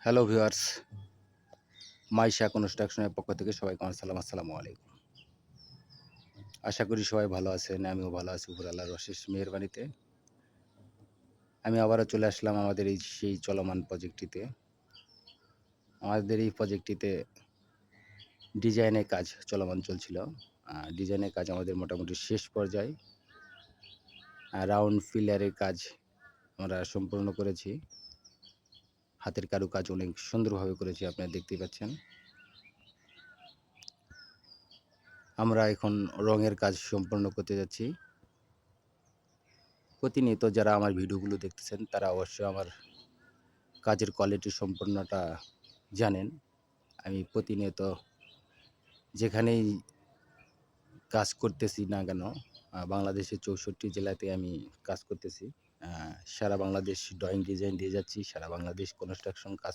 Hello viewers, Maisha কনস্ট্রাকশনের পক্ষ থেকে সবাইকে আমার সালাম। আসসালামু আলাইকুম। আশা করি সবাই ভালো আছেন। আমিও ভালো আছি উপর আল্লাহর অশেষ মেহেরবানিতে। আমি আবারও চলে আসলাম আমাদের সেই চলমান প্রজেক্টটিতে। আমাদের এই প্রজেক্টটিতে ডিজাইনের কাজ চলমান চলছিল। ডিজাইনের কাজ আমাদের মোটামুটি শেষ পর্যায়ে। রাউন্ড পিলারের কাজ আমরা সম্পূর্ণ করেছি। হাতের কারুকাজ অনেক সুন্দরভাবে করেছি, আপনারা দেখতেই পাচ্ছেন। আমরা এখন রঙের কাজ সম্পন্ন করতে যাচ্ছি। প্রতিনিয়ত যারা আমার ভিডিওগুলো দেখতেছেন তারা অবশ্যই আমার কাজের কোয়ালিটি সম্পূর্ণটা জানেন। আমি প্রতিনিয়ত যেখানেই কাজ করতেছি না কেন, বাংলাদেশের ৬৪ জেলাতে আমি কাজ করতেছি। সারা বাংলাদেশ ড্রয়িং ডিজাইন দিয়ে যাচ্ছি, সারা বাংলাদেশ কনস্ট্রাকশন কাজ